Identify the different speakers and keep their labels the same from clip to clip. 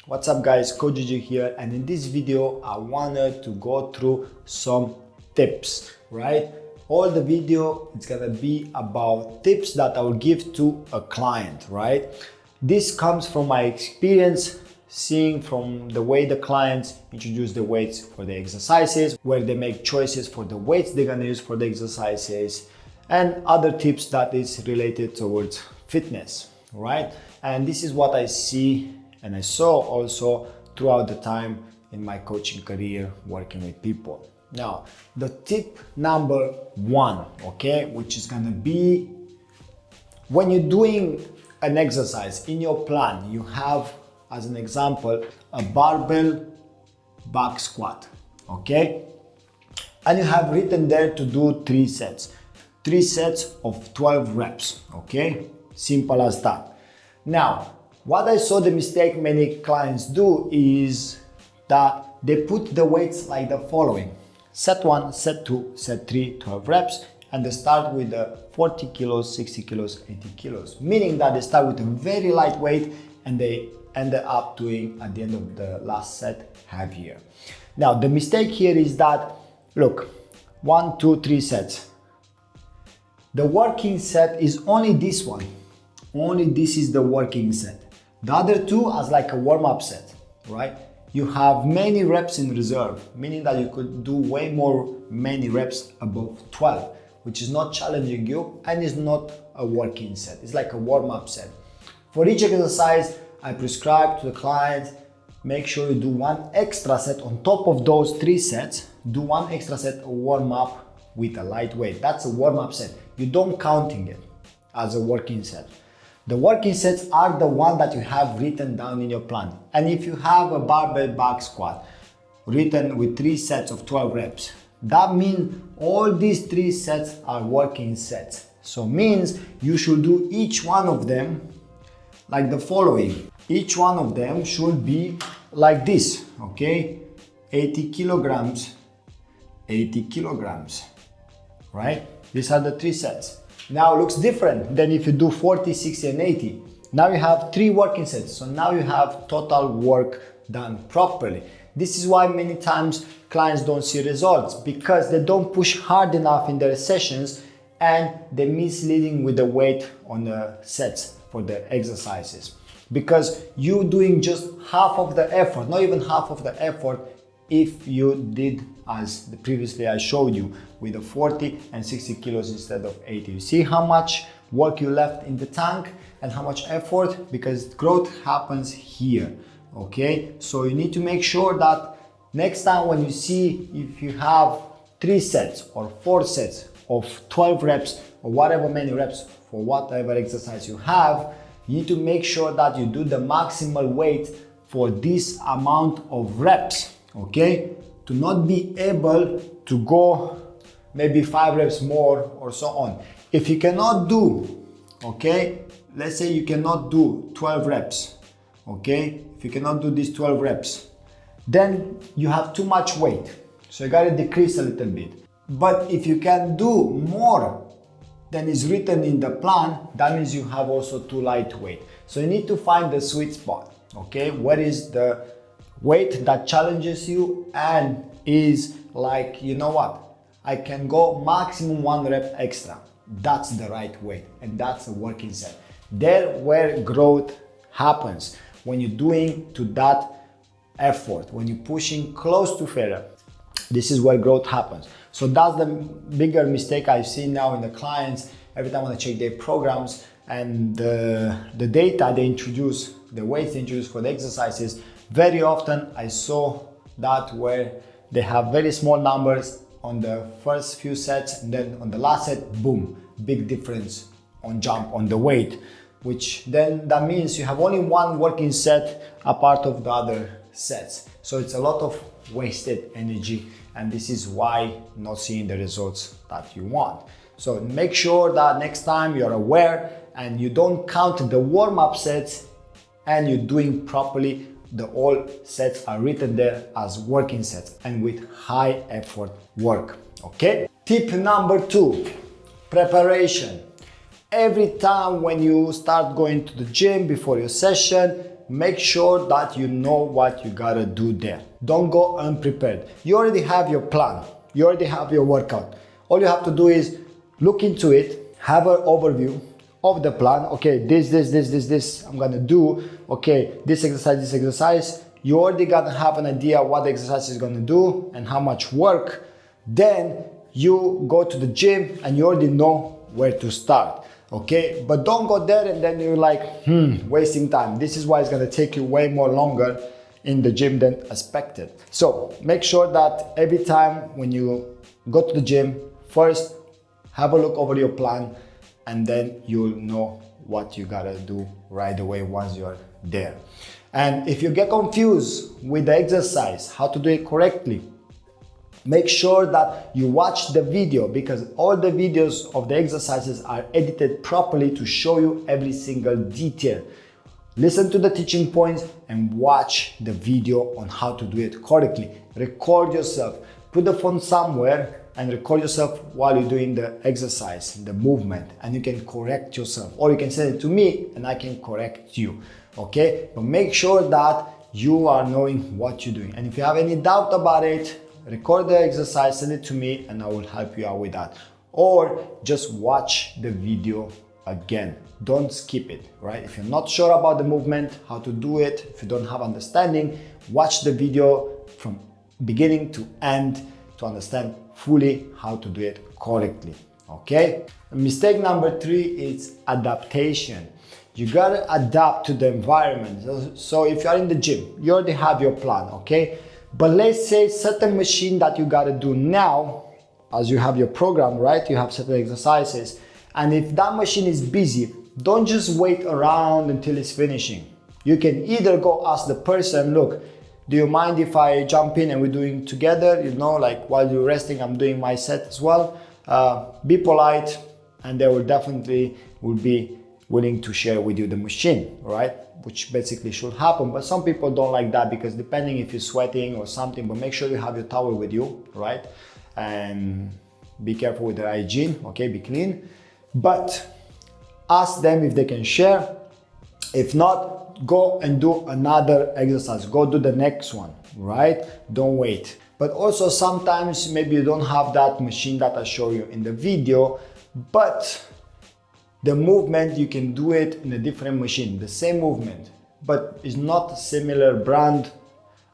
Speaker 1: What's up guys, Coach Gigi here, and in this video I wanted to go through some tips, right? All the video it's gonna be about tips that I will give to a client, right? This comes from my experience seeing from the way the clients introduce the weights for the exercises, where they make choices for the weights they're gonna use for the exercises, and other tips that is related towards fitness, right? And this is what I see and I saw also throughout the time in my coaching career working with people. Now, the tip number one, okay, which is gonna be when you're doing an exercise in your plan, you have, as an example, a barbell back squat, okay? And you have written there to do 3 sets. 3 sets of 12 reps, okay? Simple as that. Now, what I saw the mistake many clients do is that they put the weights like the following. Set 1, set 2, set 3, 12 reps, and they start with the 40 kilos, 60 kilos, 80 kilos. Meaning that they start with a very light weight and they end up doing, at the end of the last set, heavier. Now, the mistake here is that, look, 1, 2, 3 sets. The working set is only this one. Only this is the working set. The other 2 as like a warm-up set, right? You have many reps in reserve, meaning that you could do way more many reps above 12, which is not challenging you and is not a working set. It's like a warm-up set. For each exercise, I prescribe to the client, make sure you do 1 extra set on top of those 3 sets. Do 1 extra set of warm-up with a light weight. That's a warm-up set. You don't counting it as a working set. The working sets are the one that you have written down in your plan. And if you have a barbell back squat written with 3 sets of 12 reps, that means all these 3 sets are working sets. So means you should do each one of them like the following. Each one of them should be like this, okay? 80 kilograms, 80 kilograms, right? These are the 3 sets. Now it looks different than if you do 40, 60 and 80. Now you have 3 working sets. So now you have total work done properly. This is why many times clients don't see results, because they don't push hard enough in their sessions and they're misleading with the weight on the sets for the exercises. Because you're doing just half of the effort, not even half of the effort if you did as previously I showed you with the 40 and 60 kilos instead of 80. You see how much work you left in the tank and how much effort, because growth happens here, okay? So you need to make sure that next time when you see if you have 3 sets or 4 sets of 12 reps or whatever many reps for whatever exercise you have, you need to make sure that you do the maximal weight for this amount of reps, okay? To not be able to go maybe 5 reps more or so on. If you cannot do, okay, let's say you cannot do 12 reps, okay? If you cannot do these 12 reps, then you have too much weight. So you gotta decrease a little bit. But if you can do more than is written in the plan, that means you have also too light weight. So you need to find the sweet spot, okay? What is the weight that challenges you and is like, you know what, I can go maximum 1 rep extra. That's the right weight and that's a working set. There where growth happens, when you're doing to that effort, when you're pushing close to failure, this is where growth happens. So that's the bigger mistake I see now in the clients every time when I check their programs and the data they introduce, the weights they introduce for the exercises. Very often I saw that where they have very small numbers on the first few sets and then on the last set, boom, big difference on jump on the weight, which then that means you have only 1 working set apart of the other sets. So it's a lot of wasted energy and this is why not seeing the results that you want. So make sure that next time you're aware and you don't count the warm-up sets and you're doing properly. The all sets are written there as working sets and with high effort work, okay? Tip number 2, preparation. Every time when you start going to the gym before your session, make sure that you know what you gotta do there. Don't go unprepared. You already have your plan. You already have your workout. All you have to do is look into it, have an overview of the plan. Okay, this I'm gonna do. Okay, this exercise. You already gotta have an idea what the exercise is gonna do and how much work. Then you go to the gym and you already know where to start. Okay, but don't go there and then you're like, wasting time. This is why it's gonna take you way more longer in the gym than expected. So make sure that every time when you go to the gym, first have a look over your plan, and then you'll know what you gotta do right away once you're there. And if you get confused with the exercise, how to do it correctly, make sure that you watch the video, because all the videos of the exercises are edited properly to show you every single detail. Listen to the teaching points and watch the video on how to do it correctly. Record yourself. Put the phone somewhere and record yourself while you're doing the exercise, the movement, and you can correct yourself. Or you can send it to me and I can correct you. Okay? But make sure that you are knowing what you're doing. And if you have any doubt about it, record the exercise, send it to me, and I will help you out with that. Or just watch the video again. Don't skip it, right? If you're not sure about the movement, how to do it, if you don't have understanding, watch the video from beginning to end to understand fully how to do it correctly, okay? Mistake number 3 is adaptation. You gotta adapt to the environment. So if you're in the gym, you already have your plan, okay? But let's say certain machine that you gotta do now, as you have your program, right? You have certain exercises, and if that machine is busy, don't just wait around until it's finishing. You can either go ask the person, look, do you mind if I jump in and we're doing together? You know, like while you're resting, I'm doing my set as well. Be polite, and they will definitely be willing to share with you the machine, right? Which basically should happen, but some people don't like that, because depending if you're sweating or something, but make sure you have your towel with you, right? And be careful with the hygiene, okay? Be clean. But ask them if they can share. If not, go and do another exercise. Go do the next one, right? Don't wait. But also sometimes maybe you don't have that machine that I show you in the video, but the movement, you can do it in a different machine, the same movement, but it's not a similar brand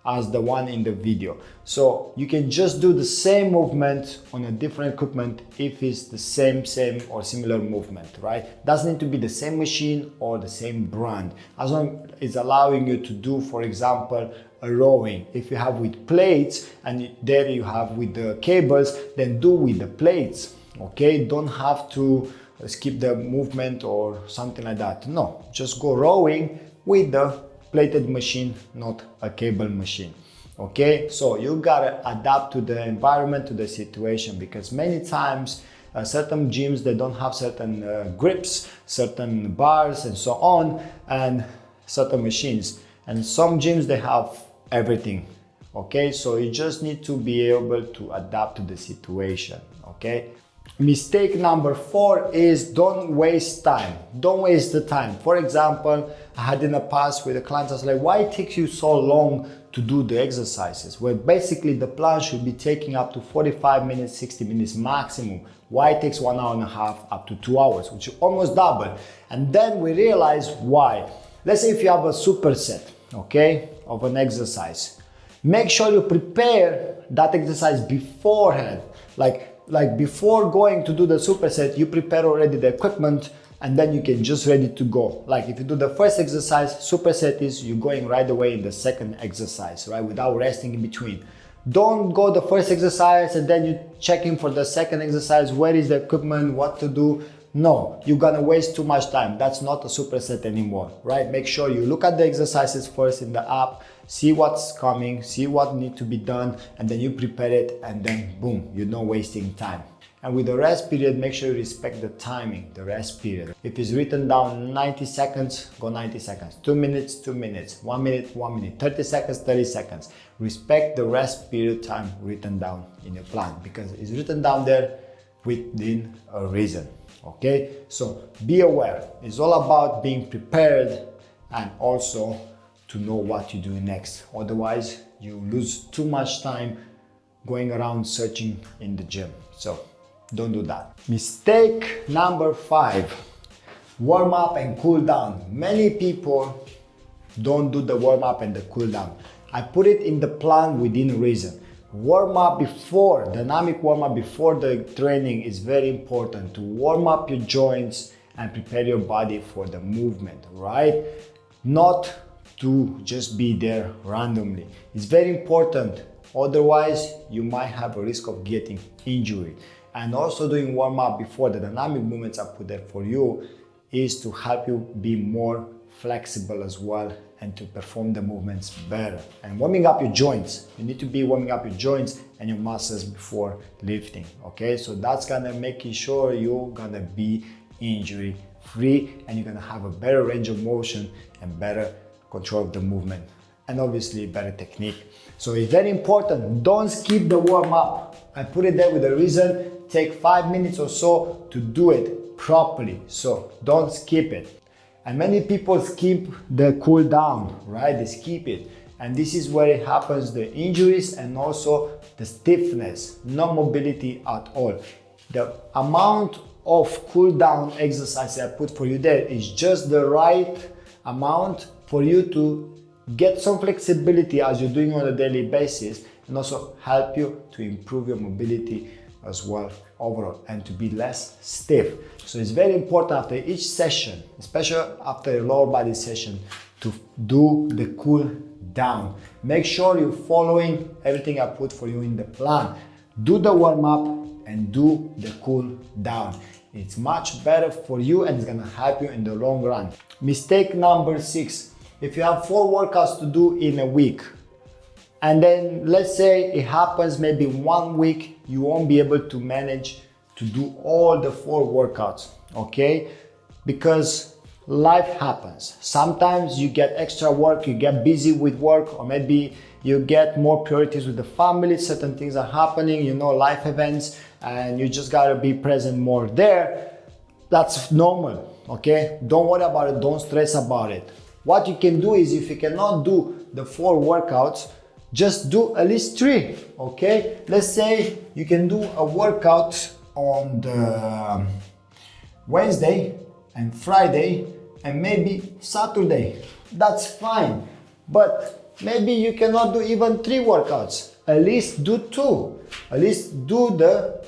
Speaker 1: as the one in the video. So you can just do the same movement on a different equipment if it's the same or similar movement, right? Doesn't need to be the same machine or the same brand. As long as it's allowing you to do, for example, a rowing. If you have with plates and there you have with the cables, then do with the plates, okay? Don't have to skip the movement or something like that. No, just go rowing with the plated machine, not a cable machine. Okay, so you gotta adapt to the environment, to the situation, because many times certain gyms, they don't have certain grips, certain bars and so on, and certain machines, and some gyms, they have everything. Okay, so you just need to be able to adapt to the situation. Okay. Mistake number 4 is don't waste time. Don't waste the time. For example, I had in the past with the clients, I was like, why it takes you so long to do the exercises? Where basically the plan should be taking up to 45 minutes, 60 minutes maximum. Why it takes 1 hour and a half up to 2 hours, which is almost double. And then we realize why. Let's say if you have a superset, okay, of an exercise, make sure you prepare that exercise beforehand. Like before going to do the superset, you prepare already the equipment, and then you can just ready to go. Like if you do the first exercise, superset is you're going right away in the second exercise, right? Without resting in between. Don't go the first exercise and then you checking for the second exercise, where is the equipment, what to do. No, you're gonna waste too much time. That's not a superset anymore, right? Make sure you look at the exercises first in the app, see what's coming, see what needs to be done, and then you prepare it, and then boom, you're not wasting time. And with the rest period, make sure you respect the timing, the rest period. If it's written down 90 seconds, go 90 seconds. 2 minutes, 2 minutes. 1 minute, 1 minute. 30 seconds, 30 seconds. Respect the rest period time written down in your plan, because it's written down there within a reason. Okay, so be aware. It's all about being prepared and also to know what you do next. Otherwise, you lose too much time going around searching in the gym. So don't do that. Mistake number 5, warm up and cool down. Many people don't do the warm up and the cool down. I put it in the plan within reason. Warm up before, dynamic warm up before the training is very important to warm up your joints and prepare your body for the movement, right? Not to just be there randomly. It's very important. Otherwise, you might have a risk of getting injured. And also doing warm up before the dynamic movements I put there for you is to help you be more flexible as well and to perform the movements better. And warming up your joints. You need to be warming up your joints and your muscles before lifting, okay? So that's gonna make sure you're gonna be injury free and you're gonna have a better range of motion and better control of the movement and obviously better technique. So it's very important, don't skip the warm up. I put it there with a reason. Take 5 minutes or so to do it properly. So don't skip it. And many people skip the cool down, right? They skip it. And this is where it happens, the injuries and also the stiffness, no mobility at all. The amount of cool down exercise I put for you there is just the right amount for you to get some flexibility as you're doing on a daily basis and also help you to improve your mobility as well overall and to be less stiff. So it's very important after each session, especially after a lower body session, to do the cool down. Make sure you're following everything I put for you in the plan. Do the warm up and do the cool down. It's much better for you and it's gonna help you in the long run. Mistake number 6, if you have 4 workouts to do in a week, and then let's say it happens maybe 1 week, you won't be able to manage to do all the 4 workouts, okay? Because life happens. Sometimes you get extra work, you get busy with work, or maybe you get more priorities with the family, certain things are happening, you know, life events, and you just gotta be present more there. That's normal, okay? Don't worry about it, don't stress about it. What you can do is, if you cannot do the 4 workouts, just do at least 3, okay? Let's say you can do a workout on the Wednesday and Friday and maybe Saturday. That's fine. But maybe you cannot do even 3 workouts. At least do 2. At least do the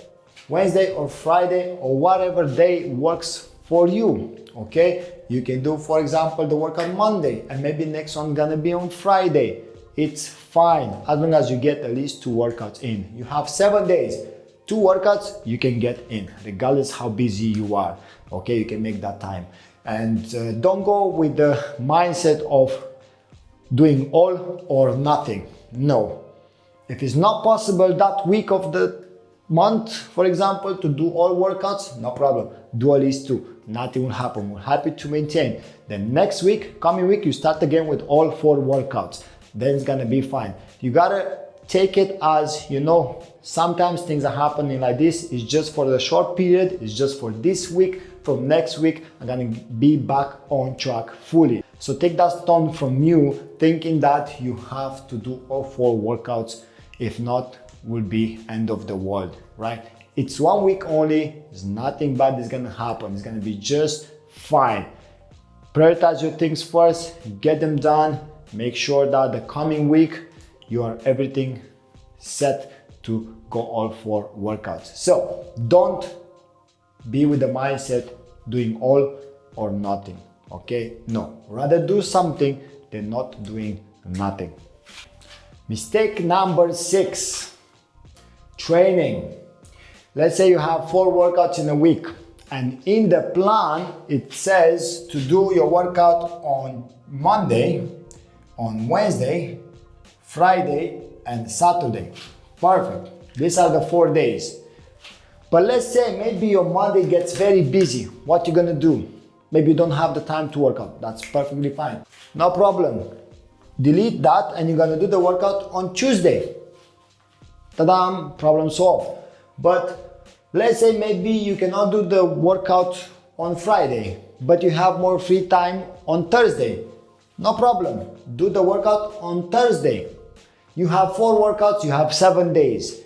Speaker 1: Wednesday or Friday or whatever day works for you, okay? You can do, for example, the workout Monday and maybe next one gonna be on Friday. It's fine as long as you get at least 2 workouts in. You have 7 days, 2 workouts you can get in, regardless how busy you are, okay? You can make that time. And don't go with the mindset of doing all or nothing. No. If it's not possible that week of the month, for example, to do all workouts, no problem. Do at least 2. Nothing will happen. We're happy to maintain. Then next week, coming week, you start again with all 4 workouts. Then it's gonna be fine. You gotta take it as, you know, sometimes things are happening like this. It's just for the short period. It's just for this week. From next week, I'm gonna be back on track fully. So take that stone from you, thinking that you have to do all 4 workouts. If not, will be end of the world, right? It's 1 week only. There's nothing bad is gonna happen. It's gonna be just fine. Prioritize your things first, get them done. Make sure that the coming week you are everything set to go all 4 workouts. So don't be with the mindset doing all or nothing, okay? No, rather do something than not doing nothing. Mistake number 6, training. Let's say you have 4 workouts in a week and in the plan it says to do your workout on Monday, on Wednesday, Friday and Saturday. Perfect. These are the 4 days. But let's say maybe your Monday gets very busy. What you gonna do? Maybe you don't have the time to work out. That's perfectly fine. No problem. Delete that and you're gonna do the workout on Tuesday. Ta-dam! Problem solved. But let's say maybe you cannot do the workout on Friday, but you have more free time on Thursday. No problem. Do the workout on Thursday. You have 4 workouts, you have 7 days.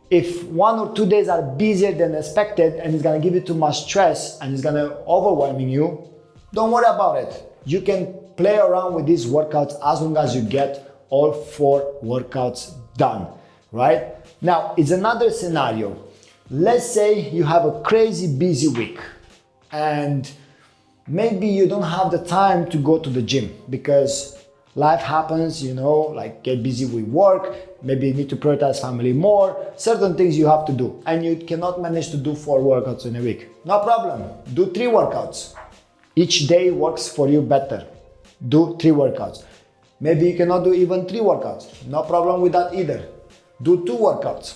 Speaker 1: If 1 or 2 days are busier than expected and it's gonna give you too much stress and it's gonna overwhelming you, don't worry about it. You can play around with these workouts as long as you get all 4 workouts done, right? Now, it's another scenario. Let's say you have a crazy busy week and maybe you don't have the time to go to the gym because life happens, you know, like get busy with work, maybe you need to prioritize family more, certain things you have to do, and you cannot manage to do 4 workouts in a week. No problem, do 3 workouts. Each day works for you better. Do 3 workouts. Maybe you cannot do even 3 workouts. No problem with that either. Do 2 workouts,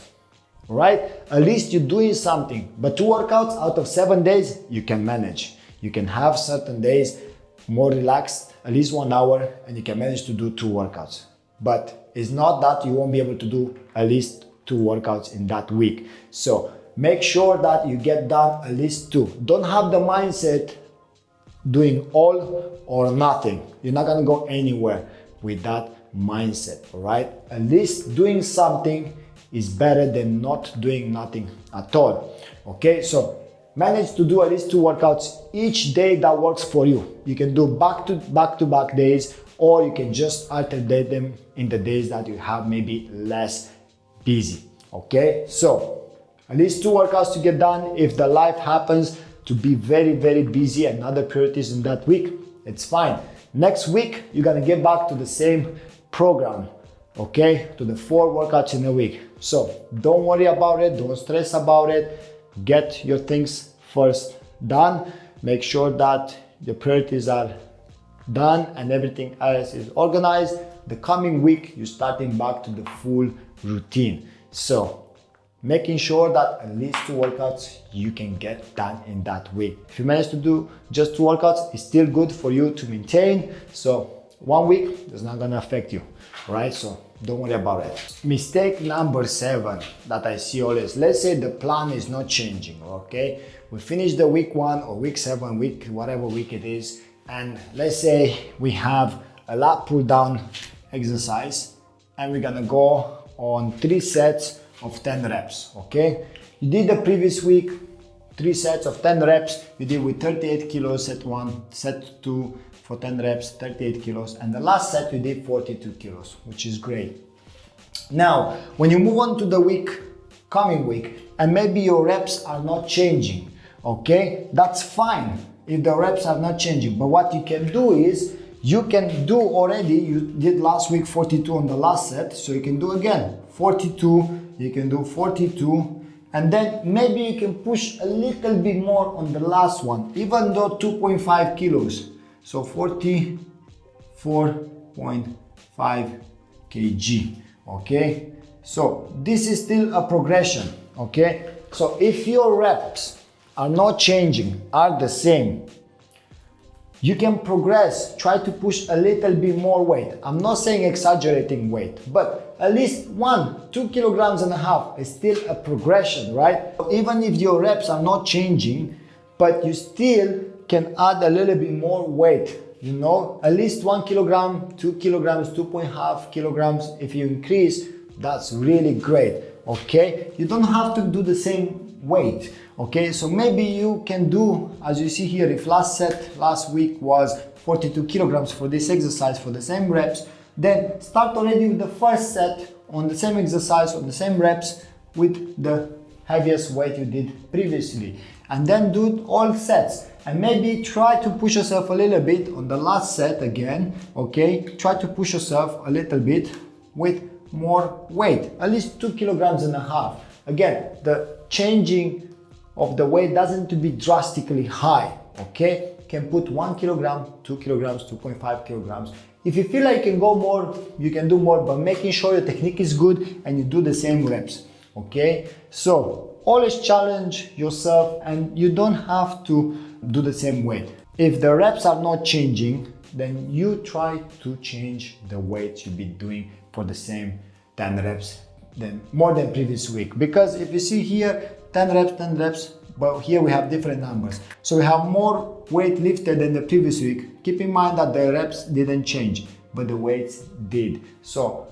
Speaker 1: right? At least you're doing something, but 2 workouts out of 7 days, you can manage. You can have certain days more relaxed, at least 1 hour, and you can manage to do 2 workouts. But it's not that you won't be able to do at least 2 workouts in that week. So make sure that you get done at least 2. Don't have the mindset doing all or nothing. You're not gonna go anywhere with that mindset, all right? At least doing something is better than not doing nothing at all, okay? So manage to do at least 2 workouts each day that works for you. You can do back-to-back days, or you can just alternate them in the days that you have maybe less busy, okay? So at least 2 workouts to get done. If the life happens to be very, very busy and other priorities in that week, it's fine. Next week, you're gonna get back to the same program, okay? To the 4 workouts in a week. So don't worry about it, don't stress about it. Get your things first done. Make sure that your priorities are done and everything else is organized. The coming week, you're starting back to the full routine. So making sure that at least 2 workouts you can get done in that week. If you manage to do just 2 workouts, it's still good for you to maintain. So 1 week is not gonna affect you, right? So don't worry about it. Mistake number 7 that I see always. Let's say the plan is not changing, okay? We finish the week 1 or week 7, week, whatever week it is. And let's say we have a lat pull down exercise and we're gonna go on 3 sets of 10 reps, okay? You did the previous week, 3 sets of 10 reps. You did with 38 kilos set 1, set 2 for 10 reps, 38 kilos. And the last set you did 42 kilos, which is great. Now, when you move on to the coming week, and maybe your reps are not changing, okay? That's fine if the reps are not changing. But what you can do is, you can do already, you did last week 42 on the last set, so you can do again 42, you can do 42, and then maybe you can push a little bit more on the last one, even though 2.5 kilos, so 44.5 kg, okay? So this is still a progression, okay? So if your reps are not changing, are the same, you can progress, try to push a little bit more weight. I'm not saying exaggerating weight, but at least 1-2 kilograms and a half is still a progression, right? Even if your reps are not changing, but you still can add a little bit more weight, you know, at least 1 kilogram, 2 kilograms, 2.5 kilograms. If you increase, that's really great, okay? You don't have to do the same weight, okay? So maybe you can do, as you see here, if last week was 42 kilograms for this exercise for the same reps, then start already with the first set on the same exercise, on the same reps with the heaviest weight you did previously, and then do all sets. And maybe try to push yourself a little bit on the last set again, okay? Try to push yourself a little bit with more weight, at least 2 kilograms and a half. Again, the changing of the weight doesn't need to be drastically high, okay? You can put 1 kilogram, 2 kilograms, 2.5 kilograms. If you feel like you can go more, you can do more, but making sure your technique is good and you do the same reps, okay? So always challenge yourself, and you don't have to do the same weight. If the reps are not changing, then you try to change the weight you've been doing for the same 10 reps, then more than previous week. Because if you see here, 10 reps, but here we have different numbers. So we have more weight lifted than the previous week, keep in mind that the reps didn't change, but the weights did. So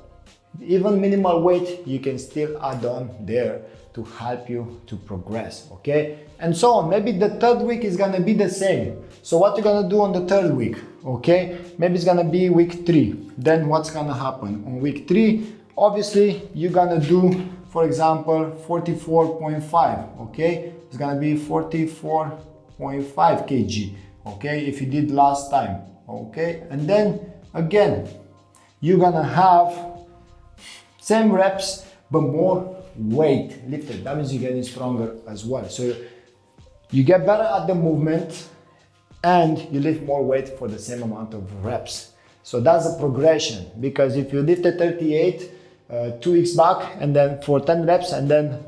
Speaker 1: even minimal weight, you can still add on there to help you to progress, okay? And so on. Maybe the third week is gonna be the same. So what you're gonna do on the third week, okay? Maybe it's gonna be week 3. Then what's gonna happen? On week 3, obviously, you're gonna do, for example, 44.5, okay? It's gonna be 44.5 kg, okay? If you did last time, okay? And then, again, you're gonna have same reps, but more weight lifted. That means you're getting stronger as well. So you get better at the movement and you lift more weight for the same amount of reps. So that's a progression, because if you lifted 38 2 weeks back and then for 10 reps, and then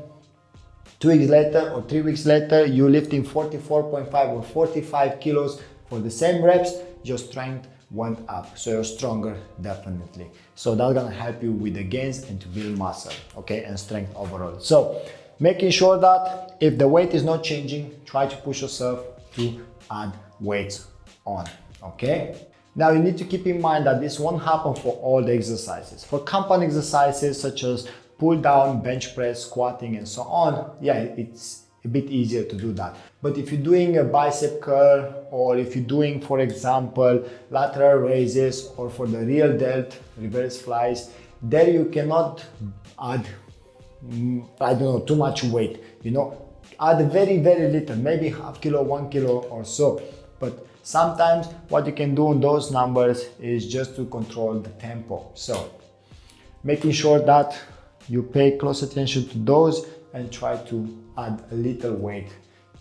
Speaker 1: 2 weeks later or 3 weeks later you're lifting 44.5 or 45 kilos for the same reps, your strength went up, so you're stronger definitely. So that's gonna help you with the gains and to build muscle, okay, and strength overall. So making sure that if the weight is not changing, try to push yourself to add weights on, okay? Now you need to keep in mind that this won't happen for all the exercises. For compound exercises such as pull down, bench press, squatting and so on, yeah, it's a bit easier to do that. But if you're doing a bicep curl, or if you're doing, for example, lateral raises, or for the real delt, reverse flies, there you cannot add, I don't know, too much weight, you know, add very, very little, maybe half kilo, 1 kilo or so. But sometimes what you can do on those numbers is just to control the tempo. So making sure that you pay close attention to those and try to add a little weight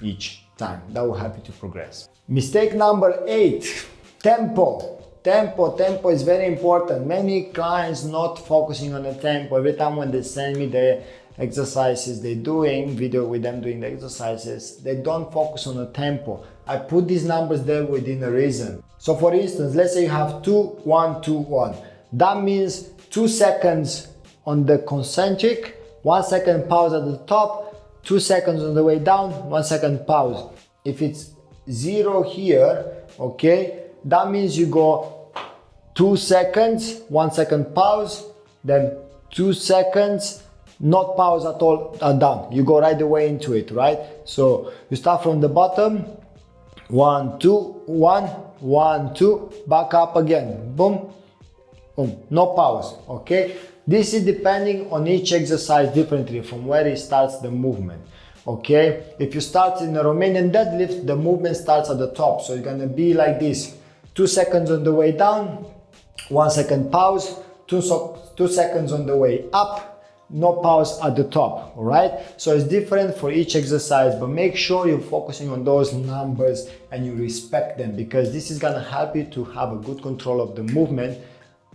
Speaker 1: each time. That will help you to progress. Mistake number 8, tempo. Tempo is very important. Many clients not focusing on the tempo. Every time when they send me the exercises they're doing, video with them doing the exercises, they don't focus on the tempo. I put these numbers there within a reason. So for instance, let's say you have 2, 1, 2, 1. That means 2 seconds on the concentric, 1 second pause at the top, 2 seconds on the way down, 1 second pause. If it's 0 here, okay, that means you go 2 seconds, 1 second pause, then 2 seconds, not pause at all, down. You go right away into it, right? So you start from the bottom, 1, 2, 1, 1, 2, back up again, boom, boom, no pause, okay? This is depending on each exercise differently from where it starts the movement, okay? If you start in a Romanian deadlift, the movement starts at the top, so it's gonna be like this: 2 seconds on the way down, 1 second pause, 2 seconds on the way up, no pause at the top, all right? So it's different for each exercise, but make sure you're focusing on those numbers and you respect them, because this is gonna help you to have a good control of the movement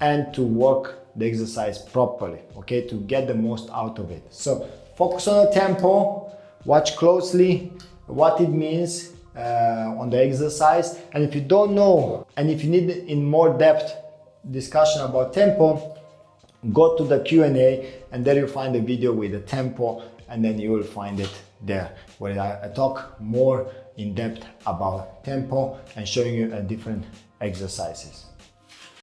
Speaker 1: and to work the exercise properly, okay, to get the most out of it. So focus on the tempo, watch closely what it means on the exercise, and if you don't know and if you need in more depth discussion about tempo, go to the Q&A and there you'll find a video with the tempo, and then you will find it there where I talk more in depth about tempo and showing you different exercises.